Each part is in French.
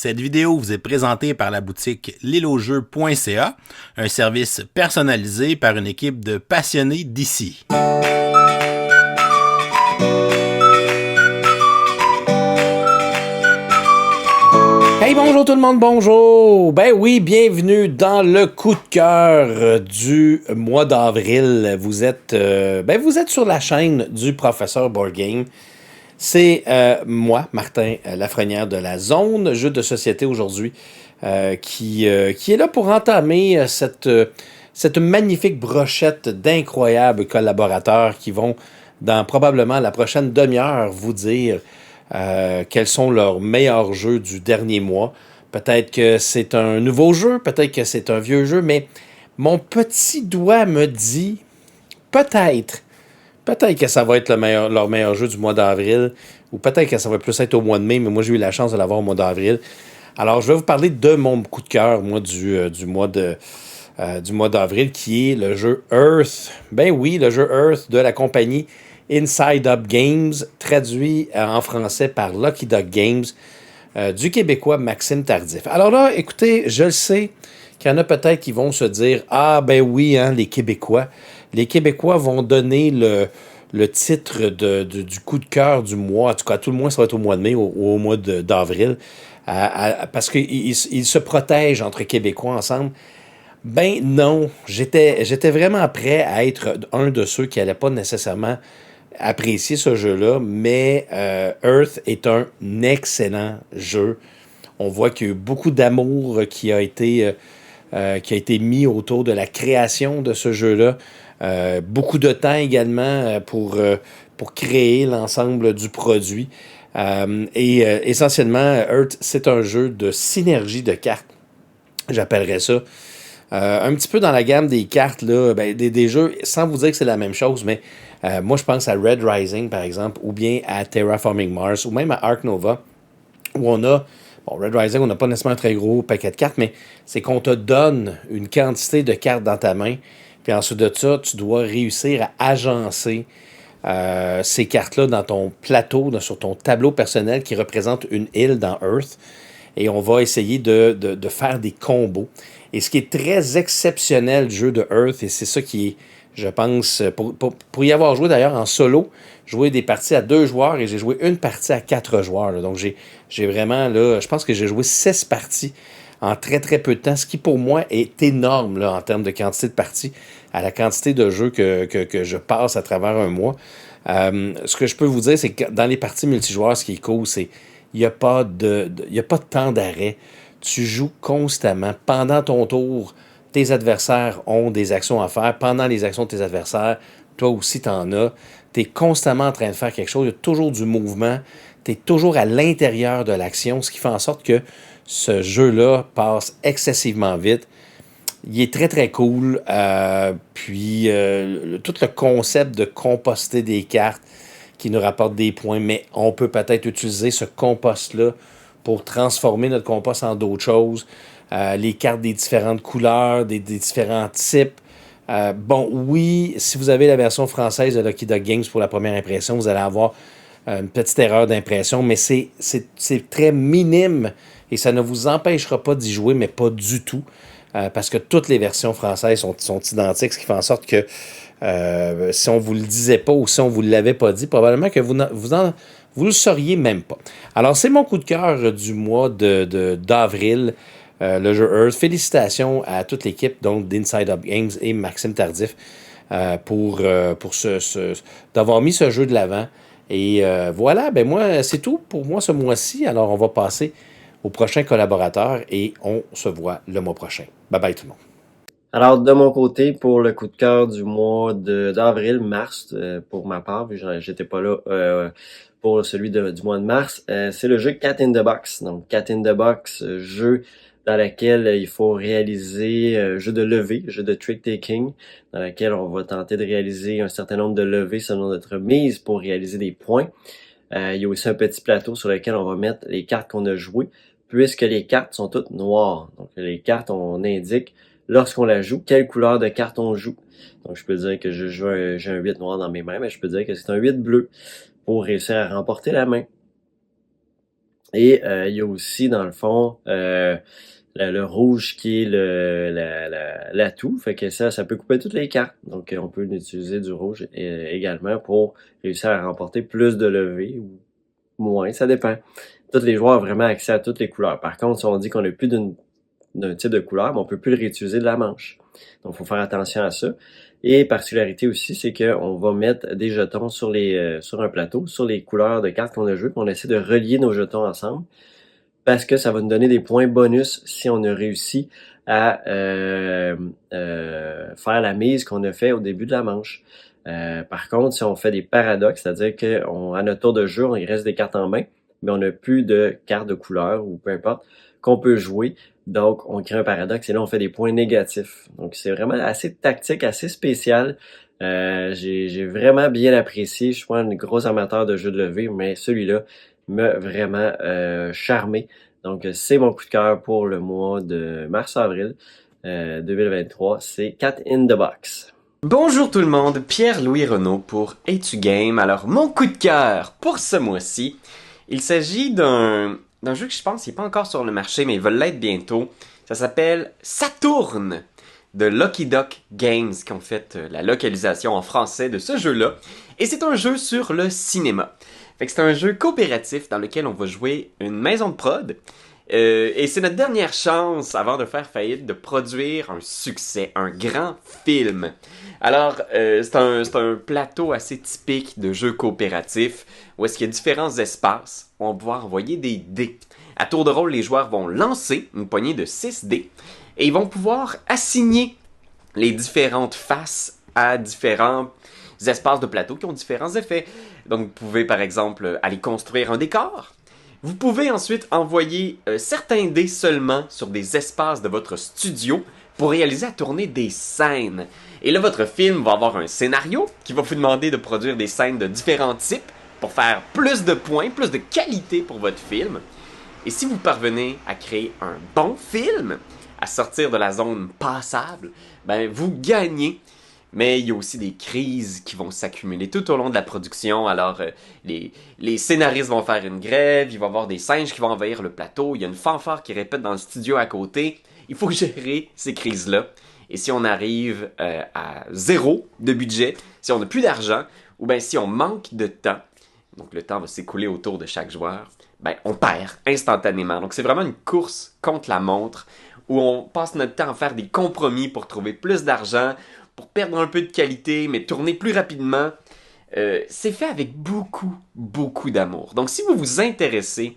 Cette vidéo vous est présentée par la boutique lilojeu.ca, un service personnalisé par une équipe de passionnés d'ici. Hey, bonjour tout le monde, bonjour! Ben oui, bienvenue dans le coup de cœur du mois d'avril. Vous êtes sur la chaîne du professeur Board Game. C'est moi, Martin Lafrenière de la Zone Jeux de société aujourd'hui, qui est là pour entamer cette magnifique brochette d'incroyables collaborateurs qui vont, dans probablement la prochaine demi-heure, vous dire quels sont leurs meilleurs jeux du dernier mois. Peut-être que c'est un nouveau jeu, peut-être que c'est un vieux jeu, mais mon petit doigt me dit peut-être que ça va être leur meilleur jeu du mois d'avril, ou peut-être que ça va plus être au mois de mai, mais moi j'ai eu la chance de l'avoir au mois d'avril. Alors je vais vous parler de mon coup de cœur, moi, du mois d'avril, qui est le jeu Earth. Ben oui, le jeu Earth de la compagnie Inside Up Games, traduit en français par Lucky Duck Games, du Québécois Maxime Tardif. Alors là, écoutez, je le sais qu'il y en a peut-être qui vont se dire « Ah ben oui, hein, les Québécois vont donner le titre du coup de cœur du mois. En tout cas, tout le moins, ça va être au mois de mai ou au mois d'avril, parce qu'ils se protègent entre Québécois ensemble. » Ben non, j'étais vraiment prêt à être un de ceux qui n'allaient pas nécessairement apprécier ce jeu-là, mais Earth est un excellent jeu. On voit qu'il y a eu beaucoup d'amour qui a été mis autour de la création de ce jeu-là. Beaucoup de temps également pour créer l'ensemble du produit. Essentiellement, Earth, c'est un jeu de synergie de cartes. J'appellerais ça. Un petit peu dans la gamme des cartes, là, des jeux, sans vous dire que c'est la même chose, mais moi, je pense à Red Rising, par exemple, ou bien à Terraforming Mars, ou même à Ark Nova, où on a, Red Rising, on n'a pas nécessairement un très gros paquet de cartes, mais c'est qu'on te donne une quantité de cartes dans ta main, puis ensuite de ça, tu dois réussir à agencer ces cartes-là dans ton plateau, sur ton tableau personnel qui représente une île dans Earth, et on va essayer de faire des combos. Et ce qui est très exceptionnel du jeu de Earth, et c'est ça qui est, je pense, pour y avoir joué d'ailleurs en solo, joué des parties à 2 joueurs et j'ai joué une partie à 4 joueurs. Là. Donc j'ai vraiment, là, je pense que j'ai joué 6 parties en très très peu de temps, ce qui pour moi est énorme là, en termes de quantité de parties, à la quantité de jeux que je passe à travers un mois. Ce que je peux vous dire, c'est que dans les parties multijoueurs, ce qui est cool, c'est qu'il n'y a pas de temps d'arrêt. Tu joues constamment. Pendant ton tour, tes adversaires ont des actions à faire. Pendant les actions de tes adversaires, toi aussi, tu en as. Tu es constamment en train de faire quelque chose. Il y a toujours du mouvement. Tu es toujours à l'intérieur de l'action, ce qui fait en sorte que ce jeu-là passe excessivement vite. Il est très, très cool. Tout le concept de composter des cartes qui nous rapportent des points, mais on peut peut-être utiliser ce compost-là pour transformer notre compost en d'autres choses. Les cartes des différentes couleurs, des différents types. Oui, si vous avez la version française de Lucky Duck Games pour la première impression, vous allez avoir une petite erreur d'impression, mais c'est très minime et ça ne vous empêchera pas d'y jouer, mais pas du tout. Parce que toutes les versions françaises sont identiques, ce qui fait en sorte que si on ne vous le disait pas ou si on ne vous l'avait pas dit, probablement que vous le sauriez même pas. Alors, c'est mon coup de cœur du mois d'avril, le jeu Earth. Félicitations à toute l'équipe donc d'Inside Up Games et Maxime Tardif pour d'avoir mis ce jeu de l'avant. Et voilà, moi, c'est tout pour moi ce mois-ci. Alors, on va passer au prochain collaborateur et on se voit le mois prochain. Bye bye tout le monde. Alors, de mon côté, pour le coup de cœur du mois d'avril, mars, pour ma part, vu que j'étais pas là pour celui du mois de mars, c'est le jeu Cat in the Box. Donc, Cat in the Box, jeu dans lequel il faut réaliser, jeu de levée, jeu de trick-taking, dans lequel on va tenter de réaliser un certain nombre de levées selon notre mise pour réaliser des points. Il y a aussi un petit plateau sur lequel on va mettre les cartes qu'on a jouées, puisque les cartes sont toutes noires. Donc, les cartes, on indique lorsqu'on la joue, quelle couleur de carte on joue. Donc, je peux dire que j'ai un 8 noir dans mes mains, mais je peux dire que c'est un 8 bleu pour réussir à remporter la main. Et il y a aussi, dans le fond, le rouge qui est l'atout. Fait que ça peut couper toutes les cartes. Donc, on peut utiliser du rouge également pour réussir à remporter plus de levées ou moins, ça dépend. Tous les joueurs ont vraiment accès à toutes les couleurs. Par contre, si on dit qu'on n'a plus d'un type de couleur, ben, on peut plus le réutiliser de la manche. Donc, il faut faire attention à ça. Et particularité aussi, c'est qu'on va mettre des jetons sur sur un plateau, sur les couleurs de cartes qu'on a jouées, puis on essaie de relier nos jetons ensemble parce que ça va nous donner des points bonus si on a réussi à faire la mise qu'on a fait au début de la manche. Par contre, si on fait des paradoxes, c'est-à-dire qu'à notre tour de jeu, il reste des cartes en main, mais on n'a plus de cartes de couleur ou peu importe qu'on peut jouer. Donc, on crée un paradoxe et là, on fait des points négatifs. Donc, c'est vraiment assez tactique, assez spécial. J'ai vraiment bien apprécié. Je suis pas un gros amateur de jeux de levée, mais celui-là m'a vraiment charmé. Donc, c'est mon coup de cœur pour le mois de mars-avril 2023. C'est Cat in the Box. Bonjour tout le monde, Pierre-Louis Renaud pour Etu Game. Alors, mon coup de cœur pour ce mois-ci, il s'agit d'un jeu que je pense n'est pas encore sur le marché, mais il va l'être bientôt. Ça s'appelle Saturne de Lucky Duck Games qui ont fait la localisation en français de ce jeu-là. Et c'est un jeu sur le cinéma. Fait que c'est un jeu coopératif dans lequel on va jouer une maison de prod. Et c'est notre dernière chance, avant de faire faillite, de produire un succès, un grand film. Alors, c'est un plateau assez typique de jeu coopératif, où est-ce qu'il y a différents espaces, où on va pouvoir envoyer des dés. À tour de rôle, les joueurs vont lancer une poignée de 6 dés, et ils vont pouvoir assigner les différentes faces à différents espaces de plateau qui ont différents effets. Donc, vous pouvez, par exemple, aller construire un décor. Vous pouvez ensuite envoyer certains dés seulement sur des espaces de votre studio pour réaliser à tourner des scènes. Et là, votre film va avoir un scénario qui va vous demander de produire des scènes de différents types pour faire plus de points, plus de qualité pour votre film. Et si vous parvenez à créer un bon film, à sortir de la zone passable, ben vous gagnez. Mais il y a aussi des crises qui vont s'accumuler tout au long de la production. Alors, les scénaristes vont faire une grève, il va y avoir des singes qui vont envahir le plateau, il y a une fanfare qui répète dans le studio à côté. Il faut gérer ces crises-là. Et si on arrive à zéro de budget, si on n'a plus d'argent, ou bien si on manque de temps, donc le temps va s'écouler autour de chaque joueur, ben on perd instantanément. Donc c'est vraiment une course contre la montre, où on passe notre temps à faire des compromis pour trouver plus d'argent, pour perdre un peu de qualité, mais tourner plus rapidement. C'est fait avec beaucoup, beaucoup d'amour. Donc si vous vous intéressez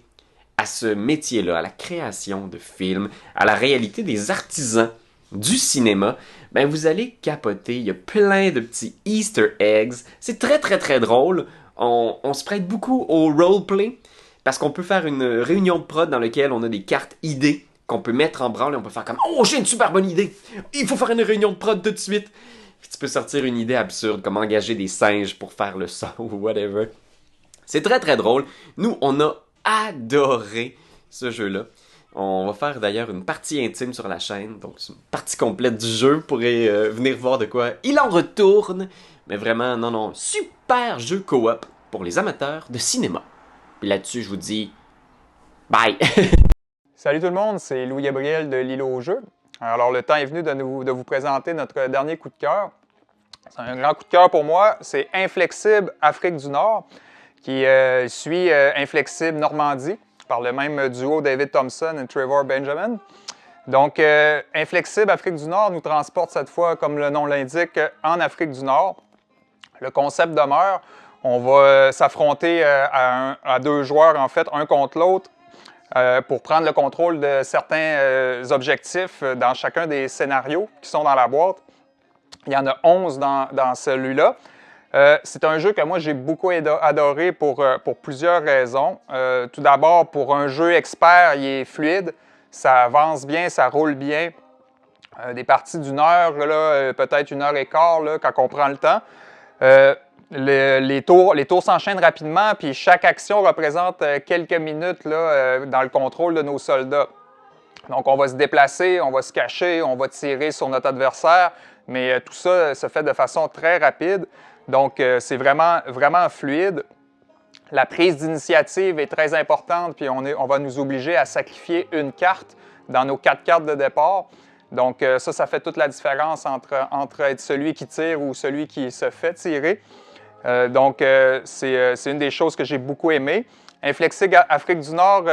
à ce métier-là, à la création de films, à la réalité des artisans du cinéma, ben vous allez capoter. Il y a plein de petits Easter eggs. C'est très, très, très drôle. On se prête beaucoup au roleplay parce qu'on peut faire une réunion de prod dans laquelle on a des cartes idées qu'on peut mettre en branle et on peut faire comme « Oh, j'ai une super bonne idée! Il faut faire une réunion de prod tout de suite! » Puis tu peux sortir une idée absurde, comme engager des singes pour faire le son ou whatever. C'est très très drôle. Nous, on a adoré ce jeu-là. On va faire d'ailleurs une partie intime sur la chaîne, donc c'est une partie complète du jeu. Vous pourrez venir voir de quoi il en retourne. Mais vraiment, non, non, super jeu coop pour les amateurs de cinéma. Puis là-dessus, je vous dis bye! Salut tout le monde, c'est Louis-Gabriel de l'Île aux Jeux. Alors, le temps est venu de vous présenter notre dernier coup de cœur. C'est un grand coup de cœur pour moi. C'est Inflexible Afrique du Nord, qui suit Inflexible Normandie, par le même duo David Thompson et Trevor Benjamin. Donc, Inflexible Afrique du Nord nous transporte cette fois, comme le nom l'indique, en Afrique du Nord. Le concept demeure. On va s'affronter à deux joueurs, en fait, un contre l'autre, pour prendre le contrôle de certains objectifs dans chacun des scénarios qui sont dans la boîte. Il y en a 11 dans celui-là. C'est un jeu que moi j'ai beaucoup adoré pour plusieurs raisons. Tout d'abord, pour un jeu expert, il est fluide, ça avance bien, ça roule bien. Des parties d'une heure, peut-être une heure et quart, là, quand on prend le temps. Les tours s'enchaînent rapidement, puis chaque action représente quelques minutes là, dans le contrôle de nos soldats. Donc, on va se déplacer, on va se cacher, on va tirer sur notre adversaire, mais tout ça se fait de façon très rapide. Donc, c'est vraiment, vraiment fluide. La prise d'initiative est très importante, puis on va nous obliger à sacrifier une carte dans nos 4 cartes de départ. Donc ça fait toute la différence entre être celui qui tire ou celui qui se fait tirer. C'est une des choses que j'ai beaucoup aimées. Inflexible Afrique du Nord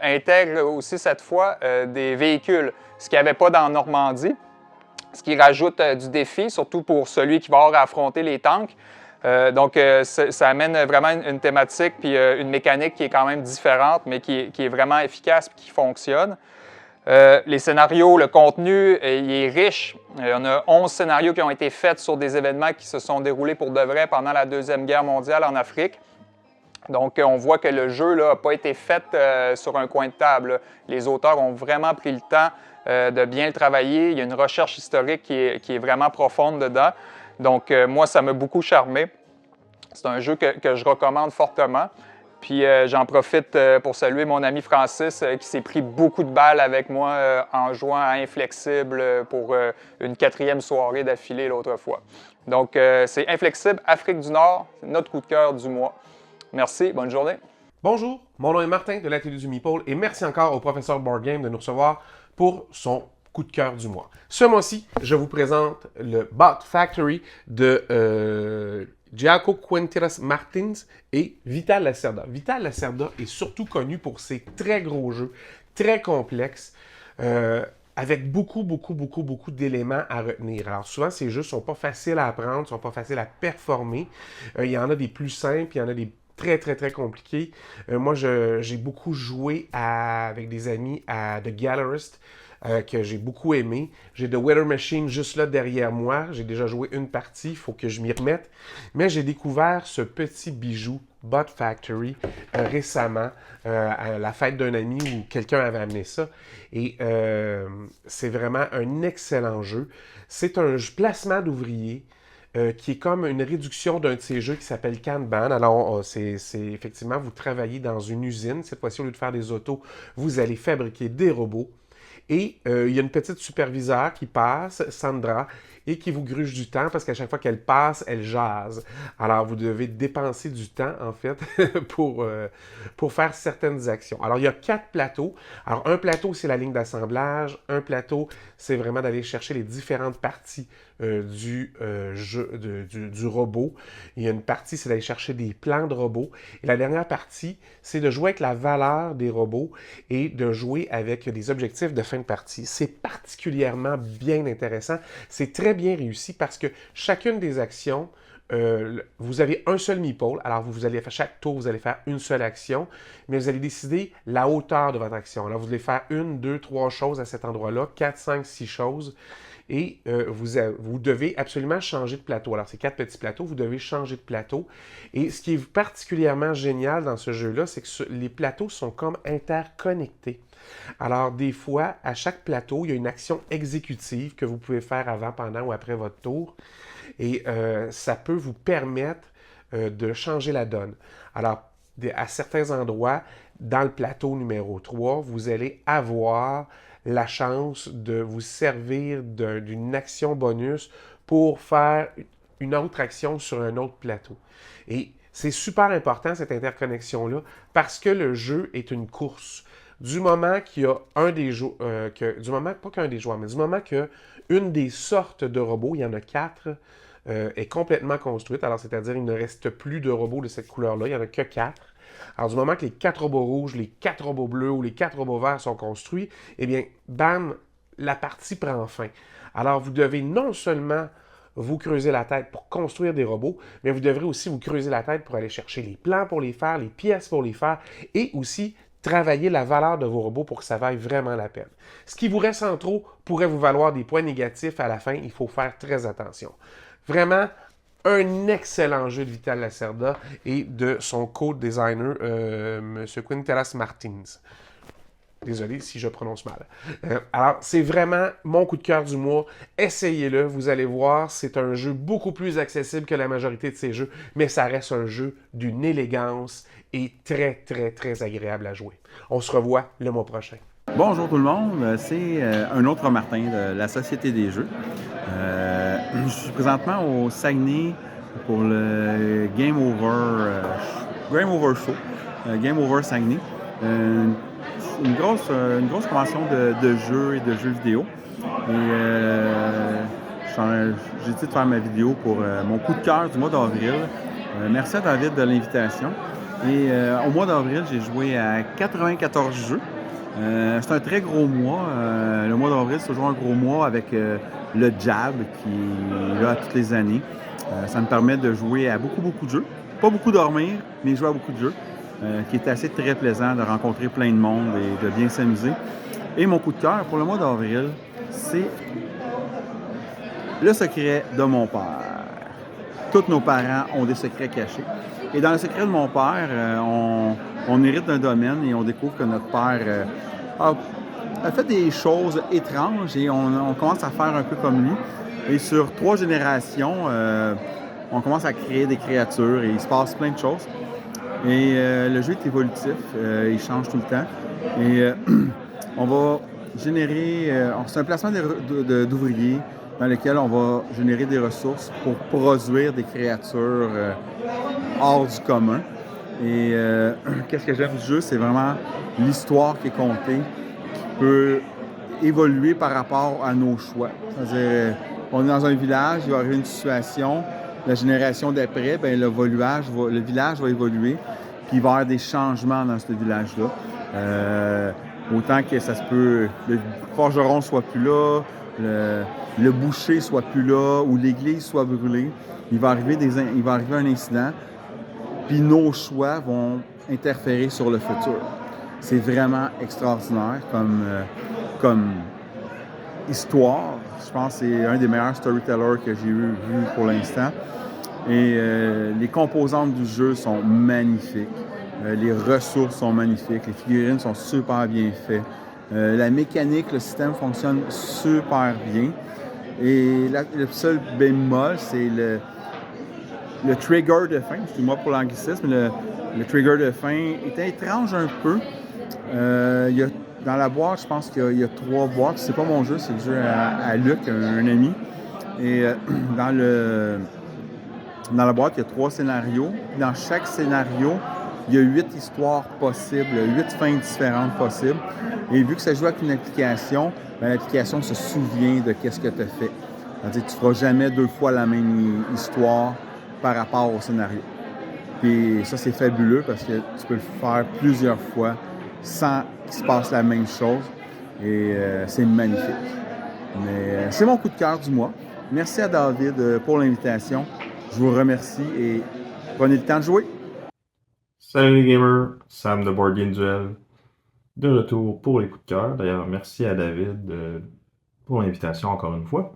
intègre aussi cette fois des véhicules, ce qu'il n'y avait pas dans Normandie, ce qui rajoute du défi, surtout pour celui qui va avoir à affronter les tanks. Ça amène vraiment une thématique puis une mécanique qui est quand même différente, mais qui est vraiment efficace et qui fonctionne. Les scénarios, le contenu, il est riche. On a 11 scénarios qui ont été faits sur des événements qui se sont déroulés pour de vrai pendant la Deuxième Guerre mondiale en Afrique. Donc, on voit que le jeu n'a pas été fait sur un coin de table. Les auteurs ont vraiment pris le temps de bien le travailler. Il y a une recherche historique qui est vraiment profonde dedans. Donc, moi, ça m'a beaucoup charmé. C'est un jeu que je recommande fortement. Puis, j'en profite pour saluer mon ami Francis qui s'est pris beaucoup de balles avec moi en jouant à Inflexible pour une 4e soirée d'affilée l'autre fois. Donc, c'est Inflexible Afrique du Nord, notre coup de cœur du mois. Merci, bonne journée. Bonjour, mon nom est Martin de l'Atelier du Meeple et merci encore au professeur Board Game de nous recevoir pour son coup de cœur du mois. Ce mois-ci, je vous présente le Bot Factory de Giacomo Quinteras Martins et Vital Lacerda. Vital Lacerda est surtout connu pour ses très gros jeux, très complexes, avec beaucoup d'éléments à retenir. Alors souvent, ces jeux ne sont pas faciles à apprendre, ne sont pas faciles à performer. Il y en a des plus simples, il y en a des très compliqués. Moi, j'ai beaucoup joué avec des amis à The Gallerist, que j'ai beaucoup aimé. J'ai The Weather Machine juste là derrière moi. J'ai déjà joué une partie, il faut que je m'y remette. Mais j'ai découvert ce petit bijou, Bot Factory, récemment, à la fête d'un ami où quelqu'un avait amené ça. Et c'est vraiment un excellent jeu. C'est un placement d'ouvriers qui est comme une réduction d'un de ces jeux qui s'appelle Kanban. Alors, c'est effectivement, vous travaillez dans une usine. Cette fois-ci, au lieu de faire des autos, vous allez fabriquer des robots. Et il y a une petite superviseure qui passe, Sandra, et qui vous gruge du temps parce qu'à chaque fois qu'elle passe, elle jase. Alors, vous devez dépenser du temps, en fait, pour faire certaines actions. Alors, il y a 4 plateaux. Alors, un plateau, c'est la ligne d'assemblage. Un plateau, c'est vraiment d'aller chercher les différentes parties du robot. Il y a une partie, c'est d'aller chercher des plans de robots. Et la dernière partie, c'est de jouer avec la valeur des robots et de jouer avec des objectifs de fin de partie. C'est particulièrement bien intéressant. C'est très bien réussi parce que chacune des actions, vous avez un seul meeple. Alors, chaque tour, vous allez faire une seule action, mais vous allez décider la hauteur de votre action. Alors, vous allez faire 1, 2, 3 choses à cet endroit-là, 4, 5, 6 choses. Et vous devez absolument changer de plateau. Alors, c'est 4 petits plateaux, vous devez changer de plateau. Et ce qui est particulièrement génial dans ce jeu-là, c'est que les plateaux sont comme interconnectés. Alors, des fois, à chaque plateau, il y a une action exécutive que vous pouvez faire avant, pendant ou après votre tour. Et ça peut vous permettre de changer la donne. Alors, à certains endroits, dans le plateau numéro 3, vous allez avoir la chance de vous servir d'une action bonus pour faire une autre action sur un autre plateau. Et c'est super important, cette interconnexion-là, parce que le jeu est une course. Du moment qu'il y a du moment qu'une des sortes de robots, il y en a 4, est complètement construite, alors c'est-à-dire il ne reste plus de robots de cette couleur-là, il n'y en a que 4. Alors du moment que les 4 robots rouges, les 4 robots bleus ou les 4 robots verts sont construits, eh bien, bam, la partie prend fin. Alors vous devez non seulement vous creuser la tête pour construire des robots, mais vous devrez aussi vous creuser la tête pour aller chercher les plans pour les faire, les pièces pour les faire, et aussi travailler la valeur de vos robots pour que ça vaille vraiment la peine. Ce qui vous reste en trop pourrait vous valoir des points négatifs à la fin, il faut faire très attention. Vraiment, un excellent jeu de Vital Lacerda et de son co-designer, M. Quinteras Martins. Désolé si je prononce mal. Alors, c'est vraiment mon coup de cœur du mois. Essayez-le, vous allez voir, c'est un jeu beaucoup plus accessible que la majorité de ces jeux, mais ça reste un jeu d'une élégance et très agréable à jouer. On se revoit le mois prochain. Bonjour tout le monde, c'est un autre Martin de la Société des Jeux. Je suis présentement au Saguenay pour le Game Over Game Over Show, Game Over Saguenay. Une grosse convention de jeux et de jeux vidéo. Et j'ai décidé de faire ma vidéo pour mon coup de cœur du mois d'avril. Merci à David de l'invitation. Et au mois d'avril, j'ai joué à 94 jeux. C'est un très gros mois. Le mois d'avril, c'est toujours un gros mois avec le Jab qui est là toutes les années. Ça me permet de jouer à beaucoup de jeux. Pas beaucoup dormir, mais jouer à beaucoup de jeux. Qui est assez très plaisant de rencontrer plein de monde et de bien s'amuser. Et mon coup de cœur pour le mois d'avril, c'est Le secret de mon père. Tous nos parents ont des secrets cachés. Et dans le secret de mon père, on hérite d'un domaine et on découvre que notre père a fait des choses étranges et on commence à faire un peu comme lui. Et sur 3 générations, on commence à créer des créatures et il se passe plein de choses. Et le jeu est évolutif, il change tout le temps. Et on va générer... c'est un placement d'ouvriers dans lequel on va générer des ressources pour produire des créatures hors du commun. Et qu'est-ce que j'aime du jeu, c'est vraiment l'histoire qui est contée, qui peut évoluer par rapport à nos choix. C'est-à-dire, on est dans un village, il va arriver une situation, la génération d'après, ben, le village va évoluer, puis il va y avoir des changements dans ce village-là. Autant que ça se peut, le forgeron soit plus là, le boucher soit plus là, ou l'église soit brûlée. Il va arriver un incident, puis nos choix vont interférer sur le futur. C'est vraiment extraordinaire comme histoire. Je pense que c'est un des meilleurs storytellers que j'ai vu pour l'instant. Et les composantes du jeu sont magnifiques. Les ressources sont magnifiques. Les figurines sont super bien faites. La mécanique, le système fonctionne super bien. Et le seul bémol, c'est le trigger de fin. Excuse-moi pour l'anglicisme, le trigger de fin est étrange un peu. Dans la boîte, je pense qu'il y a 3 boîtes. C'est pas mon jeu, c'est le jeu à Luc, un ami. Et dans la boîte, il y a 3 scénarios. Dans chaque scénario, il y a 8 histoires possibles, 8 fins différentes possibles. Et vu que ça joue avec une application, ben, l'application se souvient de qu'est-ce que tu as fait. C'est-à-dire que tu ne feras jamais 2 fois la même histoire par rapport au scénario. Puis ça, c'est fabuleux parce que tu peux le faire plusieurs fois sans qu'il se passe la même chose. Et c'est magnifique. Mais c'est mon coup de cœur du mois. Merci à David pour l'invitation. Je vous remercie et prenez le temps de jouer. Salut les gamers, Sam de Board Game Duel, de retour pour les coups de cœur. D'ailleurs, merci à David pour l'invitation encore une fois.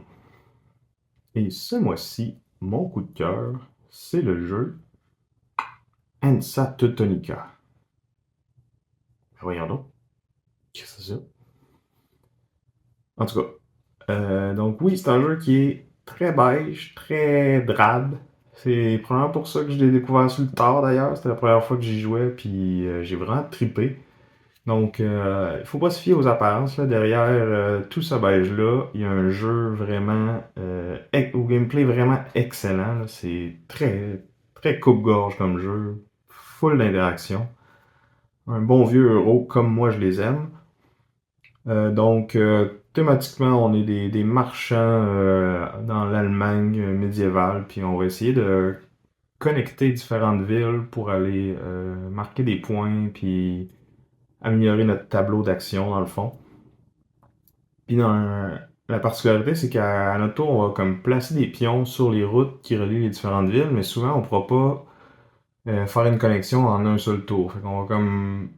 Et ce mois-ci, mon coup de cœur, c'est le jeu Hansa Teutonica. Voyons donc. Qu'est-ce que c'est ça? En tout cas, donc oui, c'est un jeu qui est très beige, très drabe. C'est probablement pour ça que je l'ai découvert sur le tard d'ailleurs. C'était la première fois que j'y jouais, puis j'ai vraiment trippé. Donc, il faut pas se fier aux apparences. Là. Derrière tout ce beige-là, il y a un jeu vraiment au gameplay vraiment excellent. Là. C'est très, très coupe-gorge comme jeu, full d'interaction. Un bon vieux euro comme moi je les aime. Donc, thématiquement, on est des marchands dans l'Allemagne médiévale, puis on va essayer de connecter différentes villes pour aller marquer des points, puis améliorer notre tableau d'action dans le fond. Puis la particularité, c'est qu'à notre tour, on va comme placer des pions sur les routes qui relient les différentes villes, mais souvent, on ne pourra pas faire une connexion en un seul tour. Fait qu'on va comme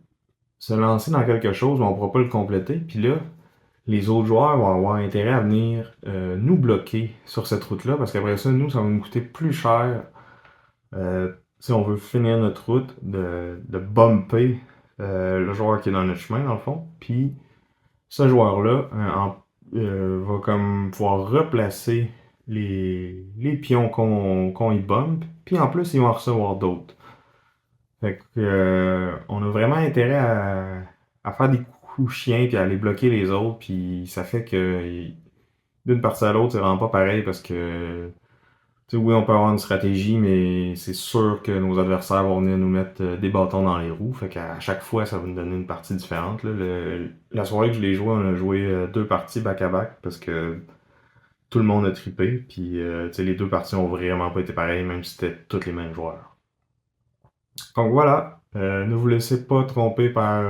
se lancer dans quelque chose, mais on ne pourra pas le compléter. Puis là, les autres joueurs vont avoir intérêt à venir nous bloquer sur cette route-là, parce qu'après ça, nous, ça va nous coûter plus cher si on veut finir notre route, de bumper le joueur qui est dans notre chemin, dans le fond. Puis ce joueur-là va comme pouvoir replacer les pions qu'on y bump, puis en plus, ils vont en recevoir d'autres. Fait que on a vraiment intérêt à faire des coups chiens puis à aller bloquer les autres, puis ça fait que d'une partie à l'autre, c'est vraiment pas pareil parce que Tu sais, oui, on peut avoir une stratégie, mais c'est sûr que nos adversaires vont venir nous mettre des bâtons dans les roues. Fait qu'à chaque fois, ça va nous donner une partie différente, là. La soirée que je l'ai joué, on a joué 2 parties back-à-back parce que tout le monde a trippé. Puis, tu sais, les 2 parties ont vraiment pas été pareilles, même si c'était tous les mêmes joueurs. Donc voilà, ne vous laissez pas tromper par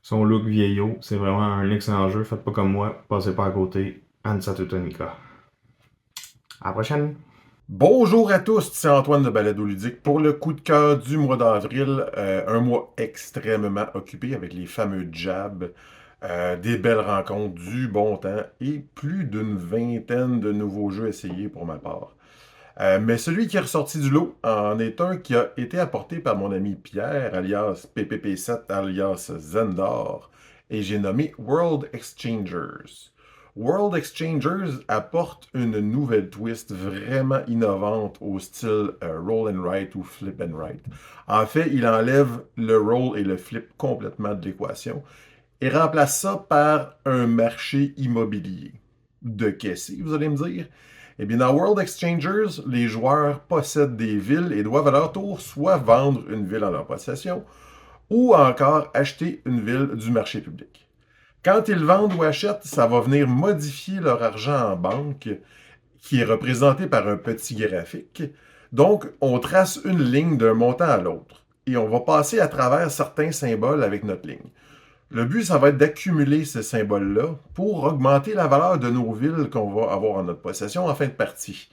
son look vieillot. C'est vraiment un excellent jeu. Faites pas comme moi, passez pas à côté. Hansa Teutonica. À la prochaine! Bonjour à tous, c'est Antoine de Balado Ludique pour le coup de cœur du mois d'avril. Un mois extrêmement occupé avec les fameux jabs, des belles rencontres, du bon temps et plus d'une vingtaine de nouveaux jeux essayés pour ma part. Mais celui qui est ressorti du lot en est un qui a été apporté par mon ami Pierre, alias PPP7, alias Zendor, et j'ai nommé World Exchangers. World Exchangers apporte une nouvelle twist vraiment innovante au style roll and write ou flip and write. En fait, il enlève le roll et le flip complètement de l'équation et remplace ça par un marché immobilier. De qu'est-ce que vous allez me dire? Eh bien, dans World Exchangers, les joueurs possèdent des villes et doivent à leur tour soit vendre une ville en leur possession ou encore acheter une ville du marché public. Quand ils vendent ou achètent, ça va venir modifier leur argent en banque, qui est représenté par un petit graphique. Donc, on trace une ligne d'un montant à l'autre, et on va passer à travers certains symboles avec notre ligne. Le but, ça va être d'accumuler ces symboles-là pour augmenter la valeur de nos villes qu'on va avoir en notre possession en fin de partie.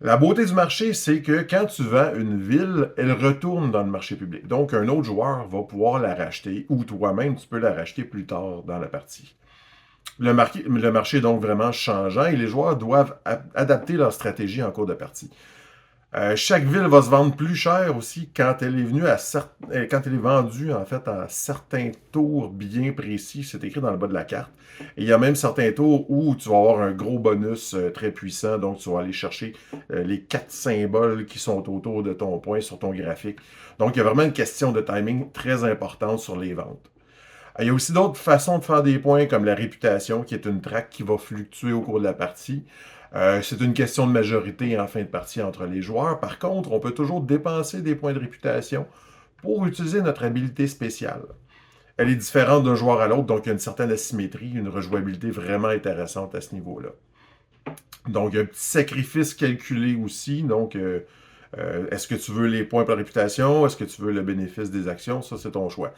La beauté du marché, c'est que quand tu vends une ville, elle retourne dans le marché public. Donc, un autre joueur va pouvoir la racheter ou toi-même, tu peux la racheter plus tard dans la partie. Le marché est donc vraiment changeant et les joueurs doivent adapter leur stratégie en cours de partie. Chaque ville va se vendre plus cher aussi quand elle est vendue en fait à certains tours bien précis. C'est écrit dans le bas de la carte. Et il y a même certains tours où tu vas avoir un gros bonus très puissant. Donc, tu vas aller chercher les 4 symboles qui sont autour de ton point sur ton graphique. Donc, il y a vraiment une question de timing très importante sur les ventes. Il y a aussi d'autres façons de faire des points comme la réputation, qui est une track qui va fluctuer au cours de la partie. C'est une question de majorité en fin de partie entre les joueurs. Par contre, on peut toujours dépenser des points de réputation pour utiliser notre habilité spéciale. Elle est différente d'un joueur à l'autre, donc il y a une certaine asymétrie, une rejouabilité vraiment intéressante à ce niveau-là. Donc, il y a un petit sacrifice calculé aussi. Donc, est-ce que tu veux les points par réputation? Est-ce que tu veux le bénéfice des actions? Ça, c'est ton choix.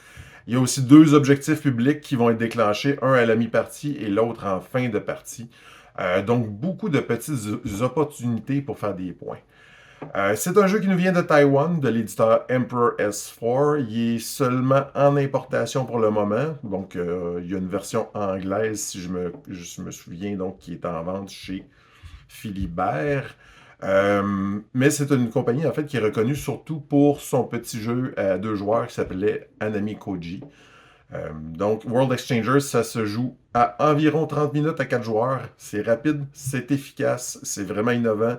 Il y a aussi 2 objectifs publics qui vont être déclenchés, un à la mi-partie et l'autre en fin de partie. Donc, beaucoup de petites opportunités pour faire des points. C'est un jeu qui nous vient de Taïwan, de l'éditeur Emperor S4. Il est seulement en importation pour le moment. Donc, il y a une version anglaise, si je me souviens, donc, qui est en vente chez Philibert. Mais c'est une compagnie, en fait, qui est reconnue surtout pour son petit jeu à 2 joueurs qui s'appelait Anami Koji. Donc, World Exchangers, ça se joue à environ 30 minutes à 4 joueurs. C'est rapide, c'est efficace, c'est vraiment innovant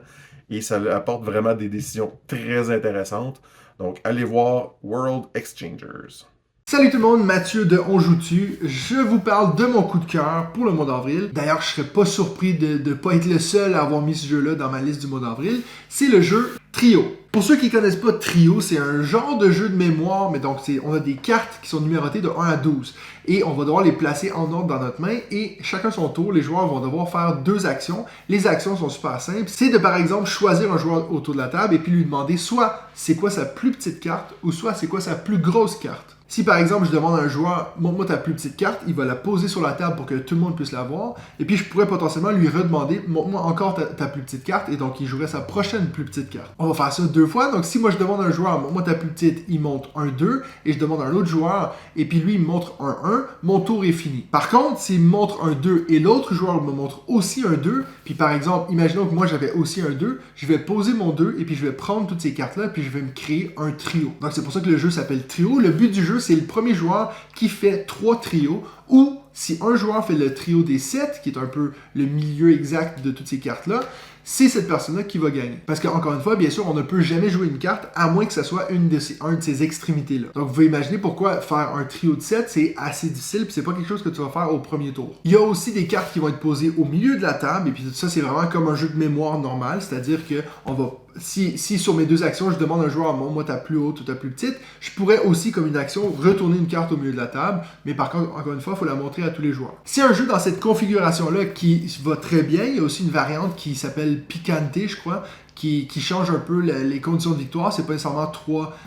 et ça apporte vraiment des décisions très intéressantes. Donc, allez voir World Exchangers. Salut tout le monde, Mathieu de On Joue-Tu. Je vous parle de mon coup de cœur pour le mois d'avril. D'ailleurs, je serais pas surpris de ne pas être le seul à avoir mis ce jeu-là dans ma liste du mois d'avril. C'est le jeu Trio. Pour ceux qui connaissent pas Trio, c'est un genre de jeu de mémoire, mais donc on a des cartes qui sont numérotées de 1 à 12. Et on va devoir les placer en ordre dans notre main et chacun son tour, les joueurs vont devoir faire 2 actions. Les actions sont super simples. C'est de par exemple choisir un joueur autour de la table et puis lui demander soit c'est quoi sa plus petite carte ou soit c'est quoi sa plus grosse carte. Si par exemple je demande à un joueur, montre-moi ta plus petite carte, il va la poser sur la table pour que tout le monde puisse la voir. Et puis je pourrais potentiellement lui redemander, montre-moi encore ta plus petite carte. Et donc il jouerait sa prochaine plus petite carte. On va faire ça 2 fois. Donc si moi je demande à un joueur, montre-moi ta plus petite, il montre un 2. Et je demande à un autre joueur, et puis lui il me montre un 1. Mon tour est fini. Par contre, s'il me montre un 2 et l'autre joueur me montre aussi un 2, puis par exemple, imaginons que moi j'avais aussi un 2, je vais poser mon 2 et puis je vais prendre toutes ces cartes-là, puis je vais me créer un trio. Donc c'est pour ça que le jeu s'appelle Trio. Le but du jeu, c'est le premier joueur qui fait 3 trios Ou si un joueur fait le trio des 7, qui est un peu le milieu exact de toutes ces cartes-là, c'est cette personne-là qui va gagner. Parce qu'encore une fois, bien sûr, on ne peut jamais jouer une carte à moins que ça soit un de ces extrémités-là. Donc, vous pouvez imaginer pourquoi faire un trio de 7, c'est assez difficile, puis c'est pas quelque chose que tu vas faire au premier tour. Il y a aussi des cartes qui vont être posées au milieu de la table, et puis tout ça, c'est vraiment comme un jeu de mémoire normal, c'est-à-dire que on va... Si sur mes 2 actions, je demande à un joueur, moi ta plus haute ou ta plus petite, je pourrais aussi, comme une action, retourner une carte au milieu de la table, mais par contre, encore une fois, il faut la montrer à tous les joueurs. Si un jeu dans cette configuration-là qui va très bien, il y a aussi une variante qui s'appelle Picante, je crois, qui change un peu les conditions de victoire. C'est pas nécessairement 3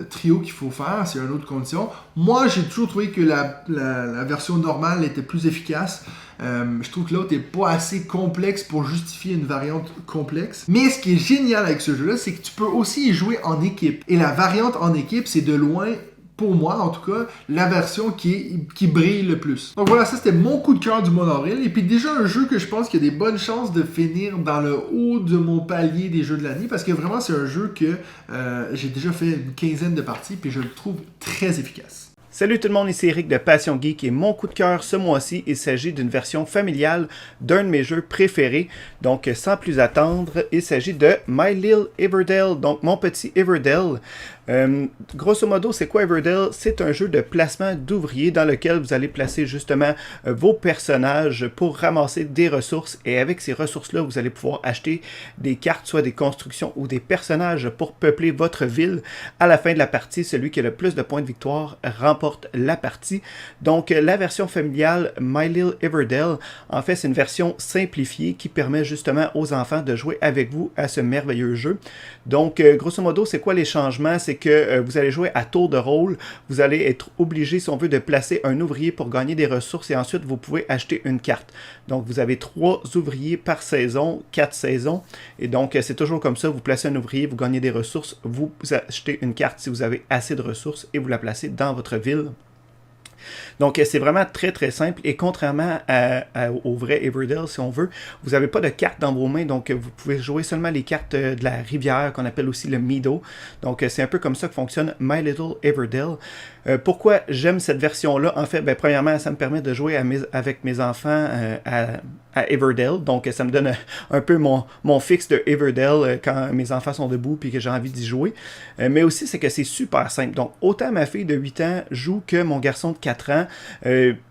trios qu'il faut faire, c'est une autre condition. Moi, j'ai toujours trouvé que la version normale était plus efficace. Je trouve que l'autre n'est pas assez complexe pour justifier une variante complexe. Mais ce qui est génial avec ce jeu-là, c'est que tu peux aussi y jouer en équipe. Et la variante en équipe, c'est de loin, pour moi en tout cas, la version qui brille le plus. Donc voilà, ça c'était mon coup de cœur du mois d'avril. Et puis déjà un jeu que je pense qu'il y a des bonnes chances de finir dans le haut de mon palier des jeux de l'année. Parce que vraiment c'est un jeu que j'ai déjà fait une 15aine de parties. Puis je le trouve très efficace. Salut tout le monde, ici Eric de Passion Geek et mon coup de cœur ce mois-ci, il s'agit d'une version familiale d'un de mes jeux préférés. Donc sans plus attendre, il s'agit de My Little Everdell, donc mon petit Everdell. Grosso modo, c'est quoi Everdell? C'est un jeu de placement d'ouvriers dans lequel vous allez placer justement vos personnages pour ramasser des ressources et avec ces ressources-là, vous allez pouvoir acheter des cartes, soit des constructions ou des personnages pour peupler votre ville. À la fin de la partie, celui qui a le plus de points de victoire remporte la partie. Donc la version familiale My Little Everdell, en fait c'est une version simplifiée qui permet justement aux enfants de jouer avec vous à ce merveilleux jeu. Donc grosso modo, c'est quoi les changements? C'est que vous allez jouer à tour de rôle, vous allez être obligé, si on veut, de placer un ouvrier pour gagner des ressources et ensuite vous pouvez acheter une carte. Donc vous avez 3 ouvriers par saison, 4 saisons, et donc c'est toujours comme ça, vous placez un ouvrier, vous gagnez des ressources, vous achetez une carte si vous avez assez de ressources et vous la placez dans votre ville. Donc c'est vraiment très très simple et contrairement au vrai Everdell, si on veut, vous n'avez pas de cartes dans vos mains, donc vous pouvez jouer seulement les cartes de la rivière qu'on appelle aussi le Meadow. Donc c'est un peu comme ça que fonctionne My Little Everdell. Pourquoi j'aime cette version-là? En fait, premièrement, ça me permet de jouer avec mes enfants à Everdell. Donc, ça me donne un peu mon fixe de Everdell quand mes enfants sont debout et que j'ai envie d'y jouer. Mais aussi, c'est que c'est super simple. Donc, autant ma fille de 8 ans joue que mon garçon de 4 ans.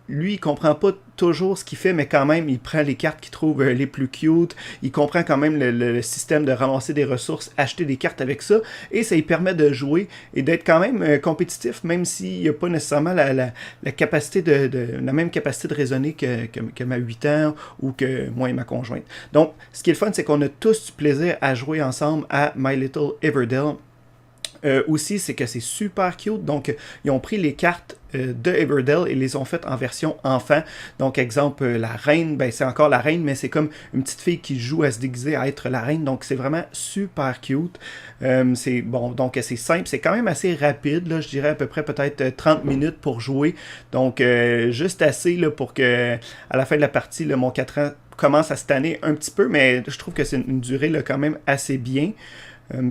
Lui, il comprend pas toujours ce qu'il fait, mais quand même, il prend les cartes qu'il trouve les plus cute. Il comprend quand même le système de ramasser des ressources, acheter des cartes avec ça. Et ça lui permet de jouer et d'être quand même compétitif, même s'il n'y a pas nécessairement la capacité la même capacité de raisonner que ma 8 ans ou que moi et ma conjointe. Donc, ce qui est le fun, c'est qu'on a tous du plaisir à jouer ensemble à My Little Everdell. Aussi, c'est que c'est super cute. Donc, ils ont pris les cartes de Everdell et les ont faites en version enfant. Donc, exemple, la reine, c'est encore la reine, mais c'est comme une petite fille qui joue à se déguiser à être la reine. Donc, c'est vraiment super cute. C'est bon, donc c'est simple. C'est quand même assez rapide. Là, je dirais à peu près peut-être 30 minutes pour jouer. Donc, juste assez là, pour que à la fin de la partie, là, mon 4 ans commence à se tanner un petit peu, mais je trouve que c'est une durée là, quand même assez bien.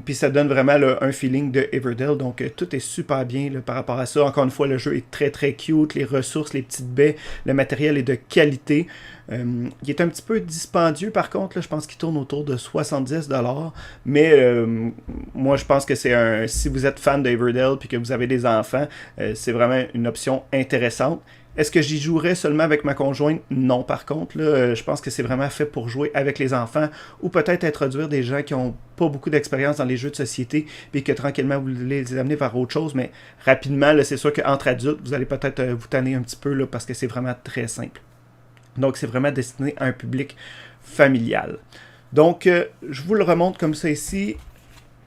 Puis ça donne vraiment là, un feeling de Everdell, donc tout est super bien là, par rapport à ça. Encore une fois, le jeu est très très cute, les ressources, les petites baies, le matériel est de qualité. Il est un petit peu dispendieux par contre, là, je pense qu'il tourne autour de 70$, mais moi je pense que c'est si vous êtes fan de Everdell puis que vous avez des enfants, c'est vraiment une option intéressante. Est-ce que j'y jouerais seulement avec ma conjointe? Non, par contre. Là, je pense que c'est vraiment fait pour jouer avec les enfants ou peut-être introduire des gens qui n'ont pas beaucoup d'expérience dans les jeux de société et que tranquillement vous voulez les amener vers autre chose. Mais rapidement, là, c'est sûr qu'entre adultes, vous allez peut-être vous tanner un petit peu là, parce que c'est vraiment très simple. Donc, c'est vraiment destiné à un public familial. Donc, je vous le remonte comme ça ici.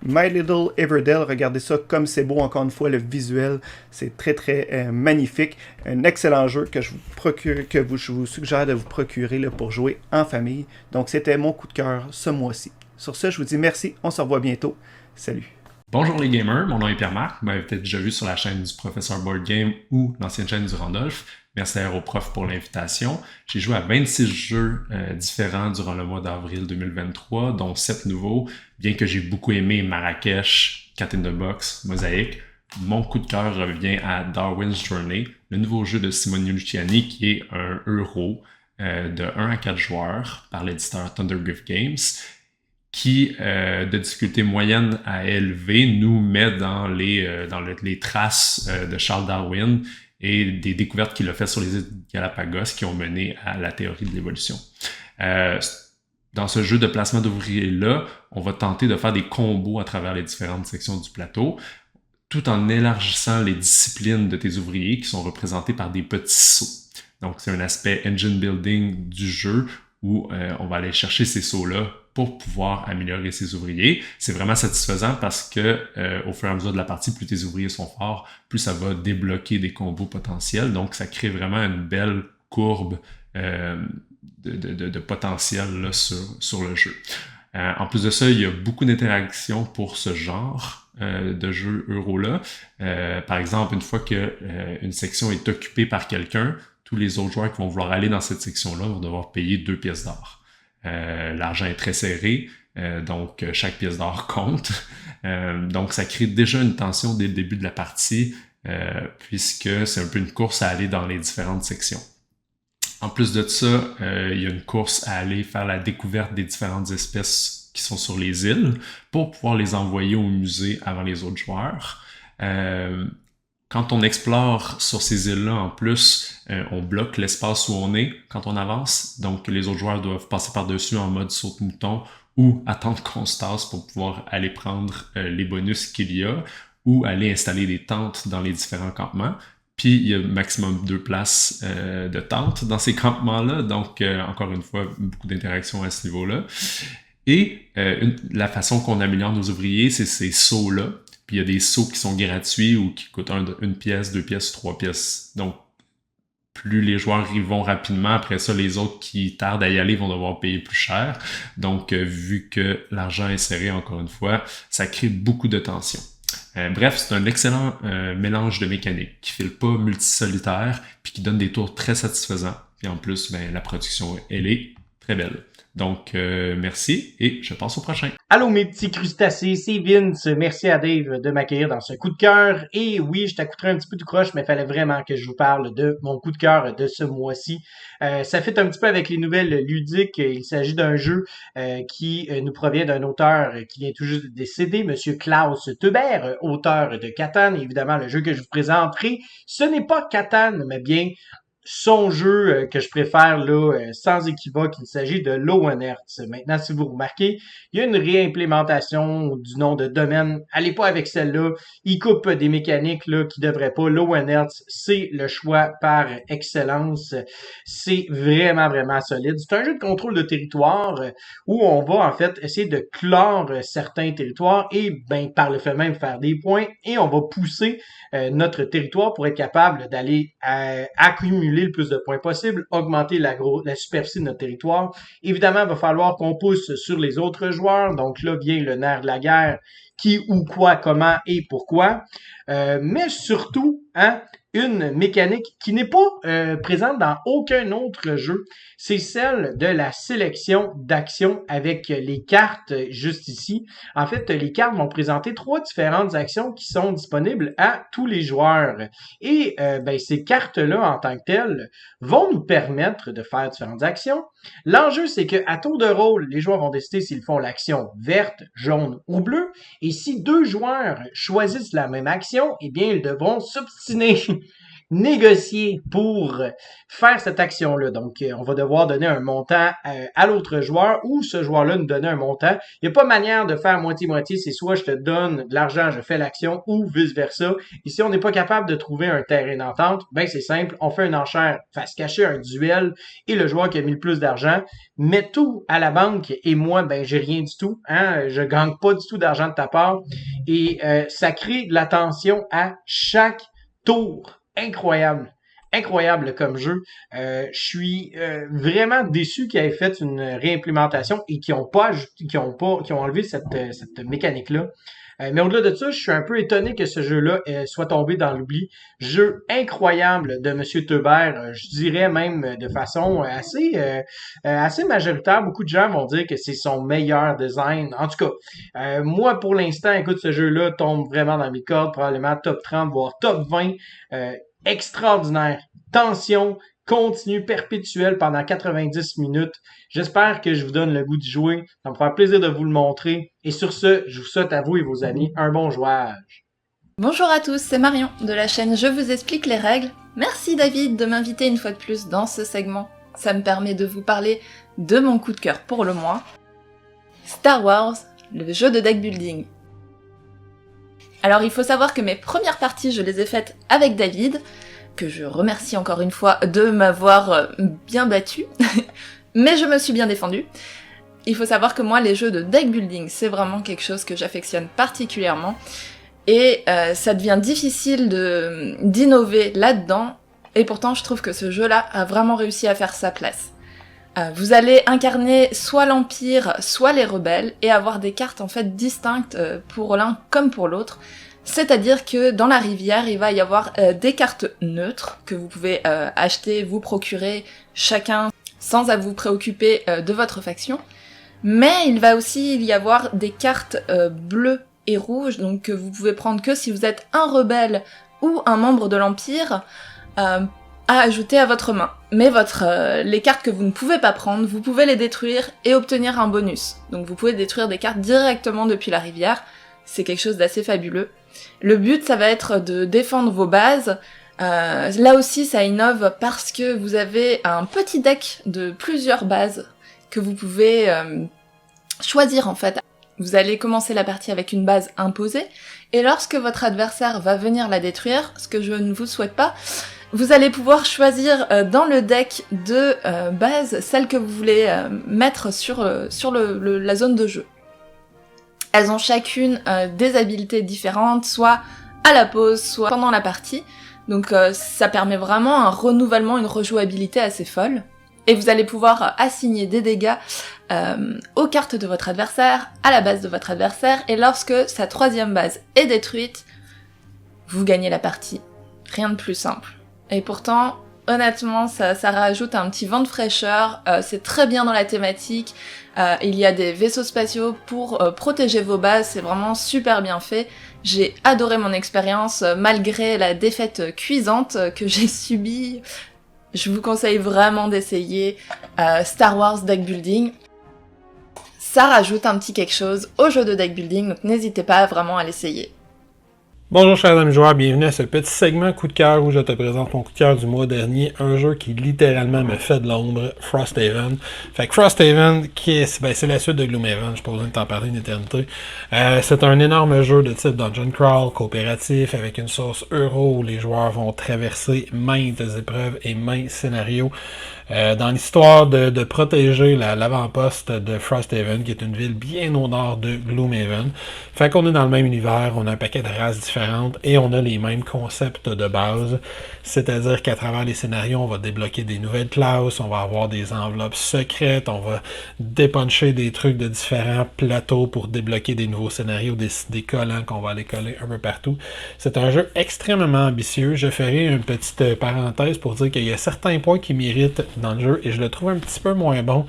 My Little Everdell, regardez ça comme c'est beau, encore une fois, le visuel, c'est très très magnifique. Un excellent jeu que je vous suggère de vous procurer là, pour jouer en famille. Donc c'était mon coup de cœur ce mois-ci. Sur ce, je vous dis merci, on se revoit bientôt. Salut! Bonjour les gamers, mon nom est Pierre-Marc, vous m'avez peut-être déjà vu sur la chaîne du Professeur Board Game ou l'ancienne chaîne du Randolph. Merci à Aéroprof pour l'invitation. J'ai joué à 26 jeux différents durant le mois d'avril 2023, dont 7 nouveaux, bien que j'ai beaucoup aimé Marrakech, Cat in the Box, Mosaïque. mon coup de cœur revient à Darwin's Journey, le nouveau jeu de Simone Luciani qui est un euro de 1 à 4 joueurs par l'éditeur Thundergriff Games qui, de difficulté moyenne à élevée, nous met dans les traces de Charles Darwin et des découvertes qu'il a faites sur les îles Galapagos qui ont mené à la théorie de l'évolution. Dans ce jeu de placement d'ouvriers-là, on va tenter de faire des combos à travers les différentes sections du plateau, tout en élargissant les disciplines de tes ouvriers qui sont représentés par des petits sauts. Donc, c'est un aspect engine building du jeu où on va aller chercher ces sauts-là pour pouvoir améliorer ses ouvriers. C'est vraiment satisfaisant parce que au fur et à mesure de la partie, plus tes ouvriers sont forts, plus ça va débloquer des combos potentiels. Donc, ça crée vraiment une belle courbe de potentiel là, sur le jeu. En plus de ça, il y a beaucoup d'interactions pour ce genre de jeu euro-là. Par exemple, une fois que une section est occupée par quelqu'un, tous les autres joueurs qui vont vouloir aller dans cette section-là vont devoir payer 2 pièces d'or. L'argent est très serré, donc chaque pièce d'or compte. Donc ça crée déjà une tension dès le début de la partie, puisque c'est un peu une course à aller dans les différentes sections. En plus de ça, il y a une course à aller faire la découverte des différentes espèces qui sont sur les îles pour pouvoir les envoyer au musée avant les autres joueurs. Quand on explore sur ces îles-là, en plus, on bloque l'espace où on est quand on avance. Donc, les autres joueurs doivent passer par-dessus en mode saute-mouton ou attendre qu'on se tasse pour pouvoir aller prendre les bonus qu'il y a ou aller installer des tentes dans les différents campements. Puis, il y a maximum 2 places de tentes dans ces campements-là. Donc, encore une fois, beaucoup d'interactions à ce niveau-là. Et la façon qu'on améliore nos ouvriers, c'est ces sauts-là. Puis il y a des sauts qui sont gratuits ou qui coûtent 1 pièce, 2 pièces, 3 pièces. Donc, plus les joueurs y vont rapidement, après ça, les autres qui tardent à y aller vont devoir payer plus cher. Donc, vu que l'argent est serré, encore une fois, ça crée beaucoup de tension. Bref, c'est un excellent mélange de mécaniques qui file pas multisolitaire puis qui donne des tours très satisfaisants. Et en plus, la production, elle est très belle. Donc, merci et je passe au prochain. Allô mes petits crustacés, c'est Vince. Merci à Dave de m'accueillir dans ce coup de cœur. Et oui, je t'écouterai un petit peu tout croche, mais il fallait vraiment que je vous parle de mon coup de cœur de ce mois-ci. Ça fait un petit peu avec les nouvelles ludiques. Il s'agit d'un jeu qui nous provient d'un auteur qui vient tout juste de décéder, Monsieur Klaus Teuber, auteur de Catan. Évidemment, le jeu que je vous présenterai, ce n'est pas Catan, mais bien son jeu que je préfère là, sans équivoque, il s'agit de Low Earth. Maintenant, si vous remarquez, il y a une réimplémentation du nom de domaine. Allez pas avec celle-là. Il coupe des mécaniques là qui devraient pas. Low Earth, c'est le choix par excellence. C'est vraiment, vraiment solide. C'est un jeu de contrôle de territoire où on va en fait essayer de clore certains territoires et par le fait même faire des points et on va pousser notre territoire pour être capable d'aller accumuler le plus de points possible, augmenter la superficie de notre territoire. Évidemment, il va falloir qu'on pousse sur les autres joueurs. Donc là vient le nerf de la guerre. Qui, où, quoi, comment et pourquoi. Mais surtout, une mécanique qui n'est pas présente dans aucun autre jeu. C'est celle de la sélection d'actions avec les cartes juste ici. En fait, les cartes vont présenter 3 différentes actions qui sont disponibles à tous les joueurs. Et ces cartes-là, en tant que telles, vont nous permettre de faire différentes actions. L'enjeu, c'est que à tour de rôle, les joueurs vont décider s'ils font l'action verte, jaune ou bleue. Et si 2 joueurs choisissent la même action, eh bien, ils devront s'obstiner, négocier pour faire cette action-là. Donc, on va devoir donner un montant à l'autre joueur ou ce joueur-là nous donner un montant. Il n'y a pas manière de faire moitié-moitié. C'est soit je te donne de l'argent, je fais l'action ou vice-versa. Et si on n'est pas capable de trouver un terrain d'entente, c'est simple. On fait une enchère face cachée, un duel et le joueur qui a mis le plus d'argent met tout à la banque et moi, j'ai rien du tout. Je gagne pas du tout d'argent de ta part. Et ça crée de la tension à chaque tour. Incroyable. incroyable comme jeu. Je suis vraiment déçu qu'ils aient fait une réimplémentation et qu'ils ont enlevé cette mécanique-là. Mais au-delà de ça, je suis un peu étonné que ce jeu-là soit tombé dans l'oubli. Jeu incroyable de Monsieur Teubert, je dirais même de façon assez majoritaire. Beaucoup de gens vont dire que c'est son meilleur design. En tout cas, moi pour l'instant, écoute, ce jeu-là tombe vraiment dans mes cordes, probablement top 30, voire top 20. Extraordinaire. Tension continue, perpétuelle pendant 90 minutes. J'espère que je vous donne le goût d'y jouer. Ça me fera plaisir de vous le montrer. Et sur ce, je vous souhaite à vous et vos amis un bon jouage. Bonjour à tous, c'est Marion de la chaîne Je vous explique les règles. Merci David de m'inviter une fois de plus dans ce segment. Ça me permet de vous parler de mon coup de cœur pour le mois. Star Wars, le jeu de deck building. Alors il faut savoir que mes premières parties, je les ai faites avec David, que je remercie encore une fois de m'avoir bien battu, mais je me suis bien défendue. Il faut savoir que moi, les jeux de deck building, c'est vraiment quelque chose que j'affectionne particulièrement, et ça devient difficile d'innover là-dedans, et pourtant je trouve que ce jeu-là a vraiment réussi à faire sa place. Vous allez incarner soit l'Empire, soit les rebelles, et avoir des cartes en fait distinctes pour l'un comme pour l'autre. C'est-à-dire que dans la rivière, il va y avoir des cartes neutres que vous pouvez acheter, vous procurer chacun sans à vous préoccuper de votre faction. Mais il va aussi y avoir des cartes bleues et rouges, donc que vous pouvez prendre que si vous êtes un rebelle ou un membre de l'Empire, à ajouter à votre main. Mais les cartes que vous ne pouvez pas prendre, vous pouvez les détruire et obtenir un bonus. Donc vous pouvez détruire des cartes directement depuis la rivière. C'est quelque chose d'assez fabuleux. Le but, ça va être de défendre vos bases. Là aussi, ça innove parce que vous avez un petit deck de plusieurs bases que vous pouvez choisir en fait. Vous allez commencer la partie avec une base imposée, et lorsque votre adversaire va venir la détruire, ce que je ne vous souhaite pas, vous allez pouvoir choisir dans le deck de base celle que vous voulez mettre sur la zone de jeu. Elles ont chacune des habilités différentes, soit à la pause, soit pendant la partie. Donc ça permet vraiment un renouvellement, une rejouabilité assez folle. Et vous allez pouvoir assigner des dégâts aux cartes de votre adversaire, à la base de votre adversaire, et lorsque sa troisième base est détruite, vous gagnez la partie. Rien de plus simple. Et pourtant, honnêtement, ça rajoute un petit vent de fraîcheur, c'est très bien dans la thématique, il y a des vaisseaux spatiaux pour protéger vos bases, c'est vraiment super bien fait. J'ai adoré mon expérience, malgré la défaite cuisante que j'ai subie. Je vous conseille vraiment d'essayer Star Wars Deck Building. Ça rajoute un petit quelque chose au jeu de deck building, donc n'hésitez pas vraiment à l'essayer. Bonjour chers amis joueurs, bienvenue à ce petit segment coup de cœur où je te présente mon coup de cœur du mois dernier, un jeu qui littéralement me fait de l'ombre, Frosthaven. Fait que Frosthaven, c'est la suite de Gloomhaven, je n'ai pas besoin de t'en parler une éternité. C'est un énorme jeu de type Dungeon Crawl, coopératif, avec une source euro où les joueurs vont traverser maintes épreuves et maints scénarios. Dans l'histoire de protéger l'avant-poste de Frosthaven, qui est une ville bien au nord de Gloomhaven. Fait qu'on est dans le même univers, on a un paquet de races différentes et on a les mêmes concepts de base. C'est-à-dire qu'à travers les scénarios, on va débloquer des nouvelles classes, on va avoir des enveloppes secrètes, on va dépuncher des trucs de différents plateaux pour débloquer des nouveaux scénarios, des collants qu'on va aller coller un peu partout. C'est un jeu extrêmement ambitieux. Je ferai une petite parenthèse pour dire qu'il y a certains points qui m'irritent dans le jeu et je le trouve un petit peu moins bon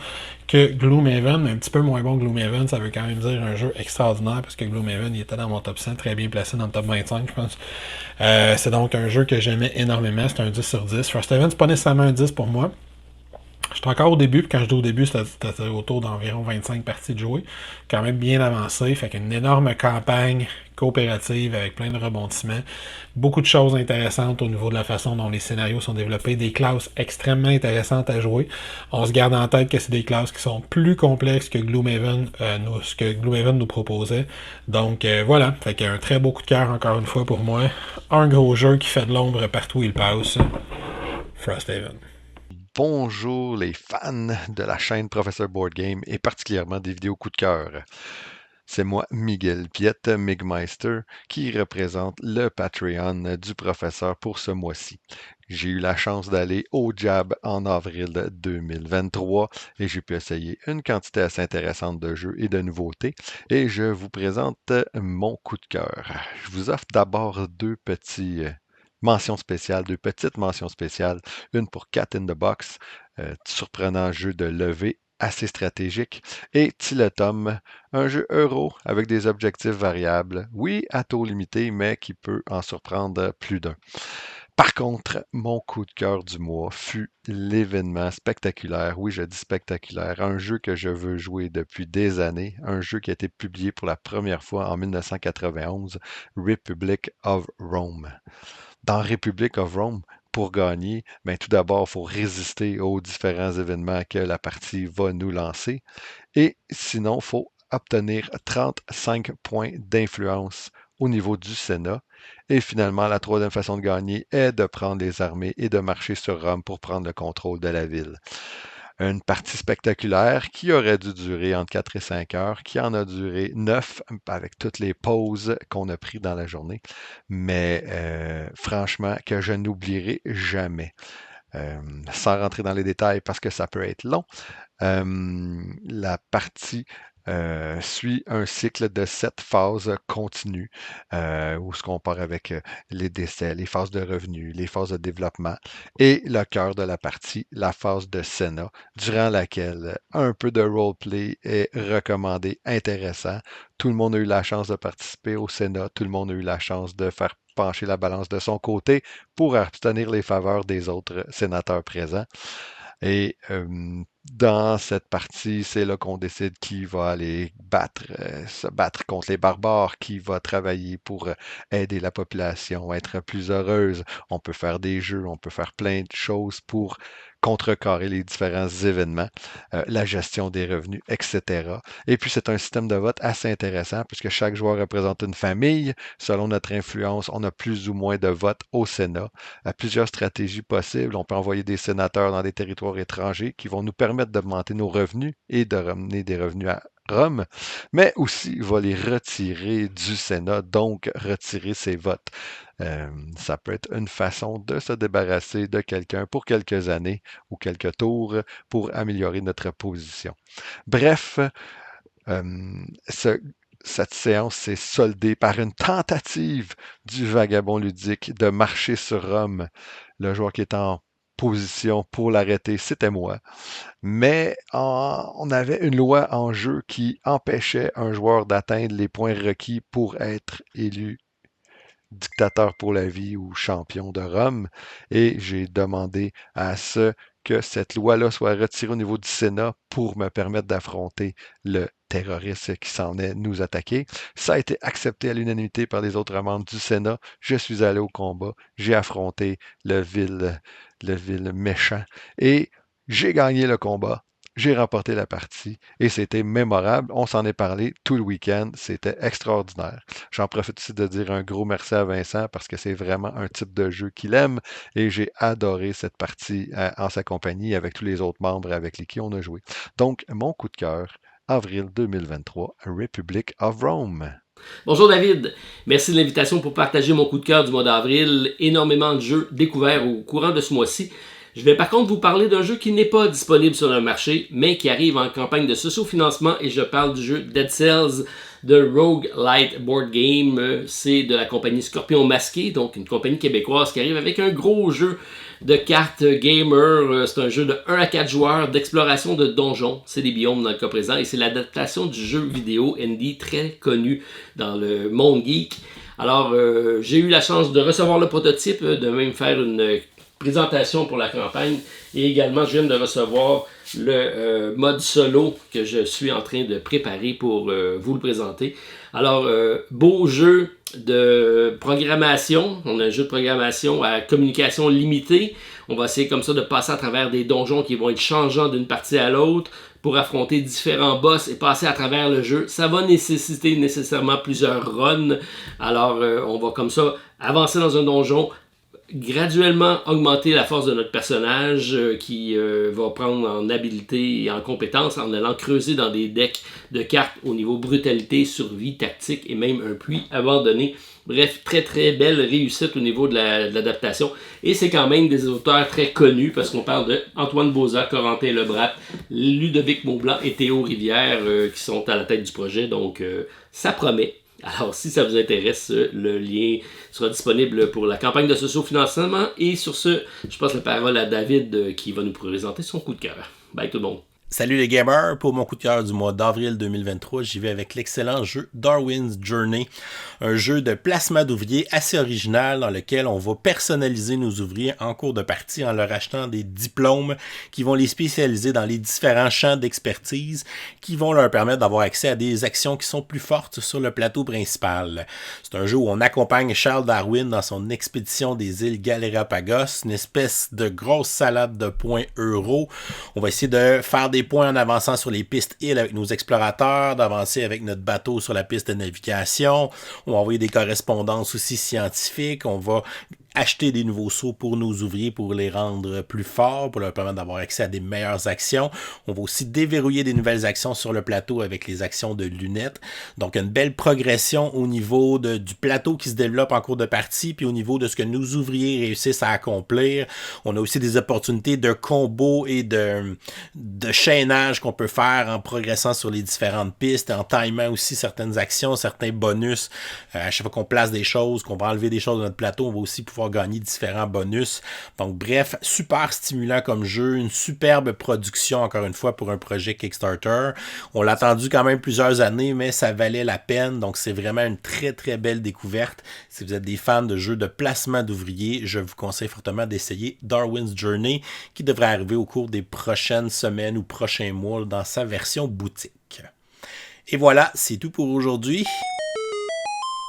que Gloomhaven, mais un petit peu moins bon que Gloomhaven, ça veut quand même dire un jeu extraordinaire parce que Gloomhaven il était dans mon top 100, très bien placé dans le top 25 je pense. C'est donc un jeu que j'aimais énormément, c'est un 10 sur 10. Frosthaven c'est pas nécessairement un 10 pour moi. J'étais encore au début, puis quand je dis au début, c'était autour d'environ 25 parties de jouer. Quand même bien avancé, fait qu'une énorme campagne coopérative avec plein de rebondissements. Beaucoup de choses intéressantes au niveau de la façon dont les scénarios sont développés. Des classes extrêmement intéressantes à jouer. On se garde en tête que c'est des classes qui sont plus complexes que ce que Gloomhaven nous proposait. Donc voilà, fait qu'un très beau coup de cœur encore une fois pour moi. Un gros jeu qui fait de l'ombre partout où il passe. Frosthaven. Bonjour les fans de la chaîne Professeur Board Game et particulièrement des vidéos coup de cœur. C'est moi, Miguel Piette, Migmeister, qui représente le Patreon du professeur pour ce mois-ci. J'ai eu la chance d'aller au Jab en avril 2023 et j'ai pu essayer une quantité assez intéressante de jeux et de nouveautés et je vous présente mon coup de cœur. Je vous offre d'abord deux petites mentions spéciales, une pour Cat in the Box, surprenant jeu de levée assez stratégique, et Tiletum, un jeu euro avec des objectifs variables, oui à taux limité, mais qui peut en surprendre plus d'un. Par contre, mon coup de cœur du mois fut l'événement spectaculaire, oui je dis spectaculaire, un jeu que je veux jouer depuis des années, un jeu qui a été publié pour la première fois en 1991, Republic of Rome. Dans Republic of Rome, pour gagner, ben, tout d'abord, il faut résister aux différents événements que la partie va nous lancer. Et sinon, il faut obtenir 35 points d'influence au niveau du Sénat. Et finalement, la troisième façon de gagner est de prendre les armées et de marcher sur Rome pour prendre le contrôle de la ville. Une partie spectaculaire qui aurait dû durer entre 4 et 5 heures, qui en a duré 9 avec toutes les pauses qu'on a prises dans la journée, mais franchement que je n'oublierai jamais. Sans rentrer dans les détails parce que ça peut être long, la partie suit un cycle de 7 phases continues où ce qu'on part avec les décès, les phases de revenus, les phases de développement et le cœur de la partie, la phase de Sénat, durant laquelle un peu de roleplay est recommandé, intéressant. Tout le monde a eu la chance de participer au Sénat, tout le monde a eu la chance de faire pencher la balance de son côté pour obtenir les faveurs des autres sénateurs présents. Et dans cette partie, c'est là qu'on décide qui va aller se battre contre les barbares, qui va travailler pour aider la population à être plus heureuse. On peut faire des jeux, on peut faire plein de choses pour contrecarrer les différents événements, la gestion des revenus, etc. Et puis, c'est un système de vote assez intéressant puisque chaque joueur représente une famille. Selon notre influence, on a plus ou moins de votes au Sénat. Plusieurs stratégies possibles. On peut envoyer des sénateurs dans des territoires étrangers qui vont nous permettre d'augmenter nos revenus et de ramener des revenus à Rome, mais aussi va les retirer du Sénat, donc retirer ses votes. Ça peut être une façon de se débarrasser de quelqu'un pour quelques années ou quelques tours pour améliorer notre position. Bref, cette séance s'est soldée par une tentative du vagabond ludique de marcher sur Rome. Le joueur qui est en position pour l'arrêter, c'était moi. Mais on avait une loi en jeu qui empêchait un joueur d'atteindre les points requis pour être élu dictateur pour la vie ou champion de Rome. Et j'ai demandé à ce que cette loi-là soit retirée au niveau du Sénat pour me permettre d'affronter le terroriste qui s'en est nous attaquer. Ça a été accepté à l'unanimité par les autres membres du Sénat. Je suis allé au combat. J'ai affronté le vil méchant et j'ai gagné le combat. J'ai remporté la partie et c'était mémorable. On s'en est parlé tout le week-end. C'était extraordinaire. J'en profite aussi de dire un gros merci à Vincent parce que c'est vraiment un type de jeu qu'il aime et j'ai adoré cette partie en sa compagnie avec tous les autres membres avec lesquels on a joué. Donc, mon coup de cœur, avril 2023, Republic of Rome. Bonjour David, merci de l'invitation pour partager mon coup de cœur du mois d'avril. Énormément de jeux découverts au courant de ce mois-ci. Je vais par contre vous parler d'un jeu qui n'est pas disponible sur le marché, mais qui arrive en campagne de socio-financement et je parle du jeu Dead Cells de Roguelite Board Game. C'est de la compagnie Scorpion Masqué, donc une compagnie québécoise qui arrive avec un gros jeu de cartes gamer. C'est un jeu de 1 à 4 joueurs d'exploration de donjons. C'est des biomes dans le cas présent et c'est l'adaptation du jeu vidéo indie très connu dans le monde geek. Alors, j'ai eu la chance de recevoir le prototype, de même faire une présentation pour la campagne et également je viens de recevoir le mode solo que je suis en train de préparer pour vous le présenter. Alors, beau jeu de programmation. On a un jeu de programmation à communication limitée. On va essayer comme ça de passer à travers des donjons qui vont être changeants d'une partie à l'autre pour affronter différents boss et passer à travers le jeu. Ça va nécessiter nécessairement plusieurs runs. Alors, on va comme ça avancer dans un donjon, graduellement augmenter la force de notre personnage qui va prendre en habileté et en compétence en allant creuser dans des decks de cartes au niveau brutalité, survie, tactique et même un puits abandonné. Bref, très très belle réussite au niveau de l'adaptation. Et c'est quand même des auteurs très connus parce qu'on parle de Antoine Bauza, Corentin Lebrat, Ludovic Maublanc et Théo Rivière qui sont à la tête du projet. Donc ça promet. Alors si ça vous intéresse, le lien sera disponible pour la campagne de socio-financement. Et sur ce, je passe la parole à David qui va nous présenter son coup de cœur. Bye tout le monde. Salut les gamers, pour mon coup de cœur du mois d'avril 2023, j'y vais avec l'excellent jeu Darwin's Journey, un jeu de placement d'ouvriers assez original dans lequel on va personnaliser nos ouvriers en cours de partie en leur achetant des diplômes qui vont les spécialiser dans les différents champs d'expertise qui vont leur permettre d'avoir accès à des actions qui sont plus fortes sur le plateau principal. C'est un jeu où on accompagne Charles Darwin dans son expédition des îles Galérapagos, une espèce de grosse salade de points euros. On va essayer de faire des points en avançant sur les pistes îles avec nos explorateurs, d'avancer avec notre bateau sur la piste de navigation. On va envoyer des correspondances aussi scientifiques. On va acheter des nouveaux sauts pour nos ouvriers pour les rendre plus forts, pour leur permettre d'avoir accès à des meilleures actions. On va aussi déverrouiller des nouvelles actions sur le plateau avec les actions de lunettes. Donc, une belle progression au niveau du plateau qui se développe en cours de partie, puis au niveau de ce que nos ouvriers réussissent à accomplir. On a aussi des opportunités de combos et de chaînage qu'on peut faire en progressant sur les différentes pistes, en timant aussi certaines actions, certains bonus. À chaque fois qu'on place des choses, qu'on va enlever des choses de notre plateau, on va aussi pouvoir gagner différents bonus. Donc bref, super stimulant comme jeu, une superbe production encore une fois pour un projet Kickstarter. On l'a attendu quand même plusieurs années, mais ça valait la peine. Donc c'est vraiment une très très belle découverte. Si vous êtes des fans de jeux de placement d'ouvriers, je vous conseille fortement d'essayer Darwin's Journey qui devrait arriver au cours des prochaines semaines ou prochains mois dans sa version boutique. Et voilà, c'est tout pour aujourd'hui.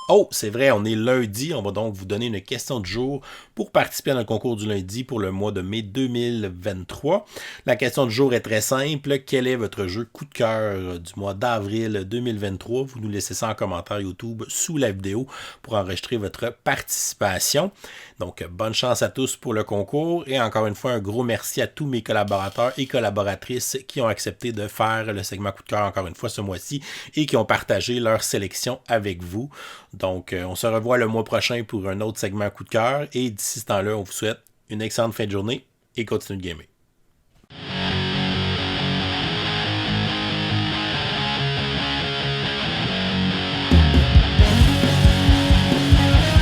Oh, c'est vrai, on est lundi. On va donc vous donner une question du jour pour participer à notre concours du lundi pour le mois de mai 2023. La question du jour est très simple. Quel est votre jeu coup de cœur du mois d'avril 2023? Vous nous laissez ça en commentaire YouTube sous la vidéo pour enregistrer votre participation. Donc, bonne chance à tous pour le concours. Et encore une fois, un gros merci à tous mes collaborateurs et collaboratrices qui ont accepté de faire le segment coup de cœur encore une fois ce mois-ci et qui ont partagé leur sélection avec vous. Donc, on se revoit le mois prochain pour un autre segment coup de cœur. Et d'ici ce temps-là, on vous souhaite une excellente fin de journée et continuez de gamer.